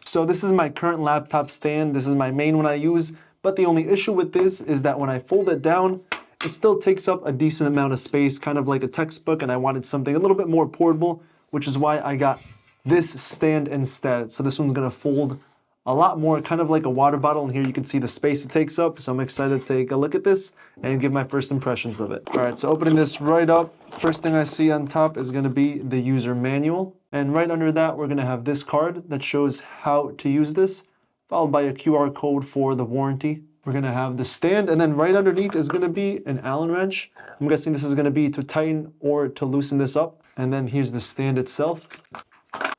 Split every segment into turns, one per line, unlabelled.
So this is my current laptop stand. This is my main one I use. But the only issue with this is that when I fold it down, it still takes up a decent amount of space, kind of like a textbook, and I wanted something a little bit more portable, which is why I got this stand instead. So this one's gonna fold a lot more, kind of like a water bottle, and here you can see the space it takes up. So I'm excited to take a look at this and give my first impressions of it. All right, so opening this right up, first thing I see on top is gonna be the user manual. And right under that, we're gonna have this card that shows how to use this, followed by a QR code for the warranty. We're gonna have the stand, and then right underneath is gonna be an Allen wrench. I'm guessing this is gonna be to tighten or to loosen this up. And then here's the stand itself.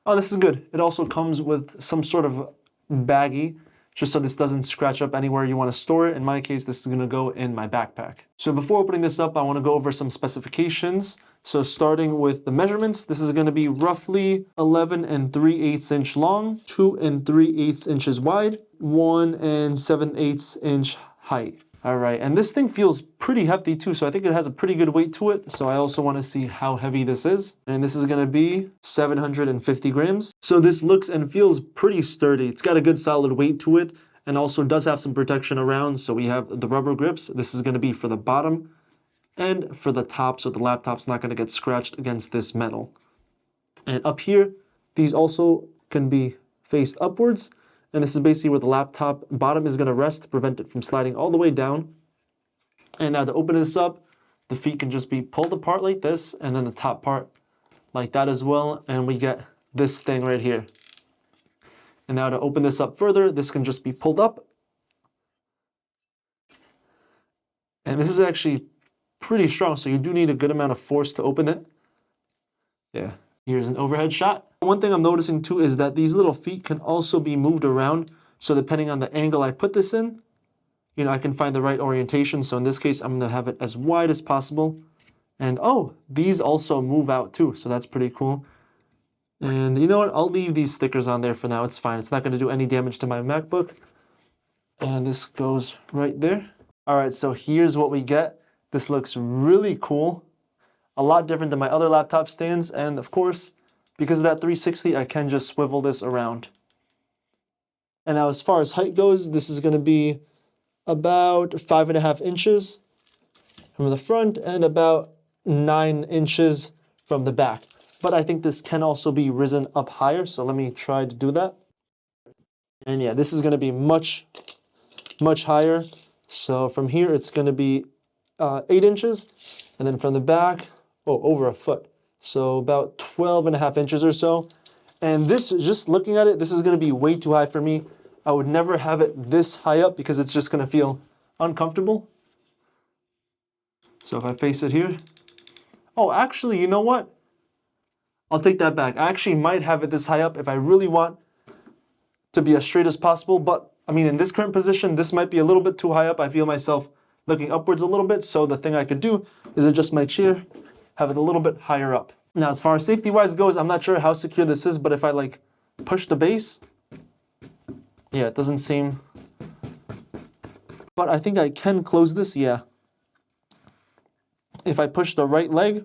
Oh, this is good. It also comes with some sort of baggie, just so this doesn't scratch up anywhere you want to store it. In my case, this is going to go in my backpack. So before opening this up, I want to go over some specifications. So starting with the measurements, this is going to be roughly 11 3/8 inch long, 2 3/8 inches wide, 1 7/8 inch height. All right, and this thing feels pretty hefty too, so I think it has a pretty good weight to it. So I also want to see how heavy this is. And this is going to be 750 grams. So this looks and feels pretty sturdy. It's got a good solid weight to it, and also does have some protection around. So we have the rubber grips. This is going to be for the bottom and for the top, so the laptop's not going to get scratched against this metal. And up here, these also can be faced upwards. And this is basically where the laptop bottom is going to rest to prevent it from sliding all the way down. And now to open this up, the feet can just be pulled apart like this, and then the top part like that as well. And we get this thing right here. And now to open this up further, this can just be pulled up. And this is actually pretty strong, so you do need a good amount of force to open it. Yeah. Here's an overhead shot. One thing I'm noticing too is that these little feet can also be moved around. So depending on the angle I put this in, you know, I can find the right orientation. So in this case, I'm gonna have it as wide as possible. And oh, these also move out too. So that's pretty cool. And you know what? I'll leave these stickers on there for now. It's fine. It's not gonna do any damage to my MacBook. And this goes right there. All right, so here's what we get. This looks really cool. A lot different than my other laptop stands, and of course, because of that 360, I can just swivel this around. And now as far as height goes, this is gonna be about 5.5 inches from the front and about 9 inches from the back. But I think this can also be risen up higher, so let me try to do that. And yeah, this is gonna be much higher. So from here, it's gonna be 8 inches, and then from the back, over a foot. So about 12.5 inches or so. And this, just looking at it, this is gonna be way too high for me. I would never have it this high up because it's just gonna feel uncomfortable. So if I face it here, oh, actually, you know what? I'll take that back. I actually might have it this high up if I really want to be as straight as possible. But I mean, in this current position, this might be a little bit too high up. I feel myself looking upwards a little bit. So the thing I could do is adjust my chair, have it a little bit higher up. Now, as far as safety-wise goes, I'm not sure how secure this is, but if I like push the base, yeah, it doesn't seem, but I think I can close this, yeah. If I push the right leg,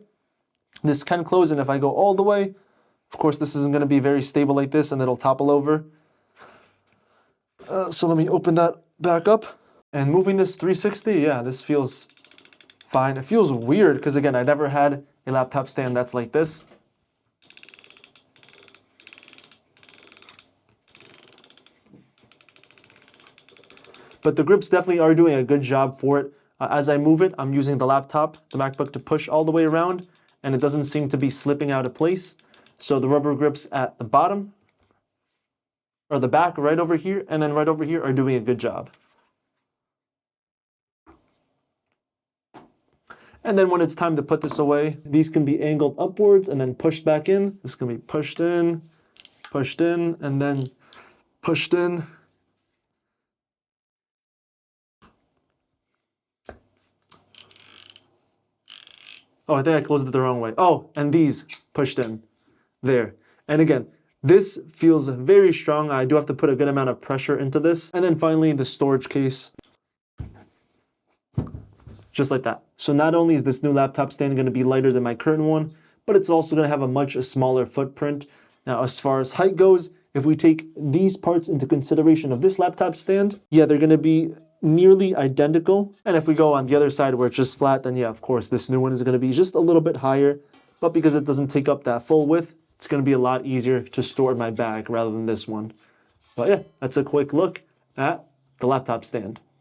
this can close, and if I go all the way, of course, this isn't gonna be very stable like this, and it'll topple over. So let me open that back up. And moving this 360, yeah, this feels fine. It feels weird because again, I never had a laptop stand that's like this. But the grips definitely are doing a good job for it. As I move it, I'm using the laptop, the MacBook, to push all the way around, and it doesn't seem to be slipping out of place. So the rubber grips at the bottom, or the back right over here, and then right over here are doing a good job. And then when it's time to put this away, these can be angled upwards and then pushed back in. This can be pushed in, and then pushed in. Oh, I think I closed it the wrong way. Oh, and these pushed in there. And again, this feels very strong. I do have to put a good amount of pressure into this. And then finally, the storage case. Just like that. So not only is this new laptop stand going to be lighter than my current one, but it's also going to have a much smaller footprint. Now, as far as height goes, if we take these parts into consideration of this laptop stand, yeah, they're gonna be nearly identical. And if we go on the other side where it's just flat, then yeah, of course, this new one is gonna be just a little bit higher, but because it doesn't take up that full width, it's gonna be a lot easier to store in my bag rather than this one. But yeah, that's a quick look at the laptop stand.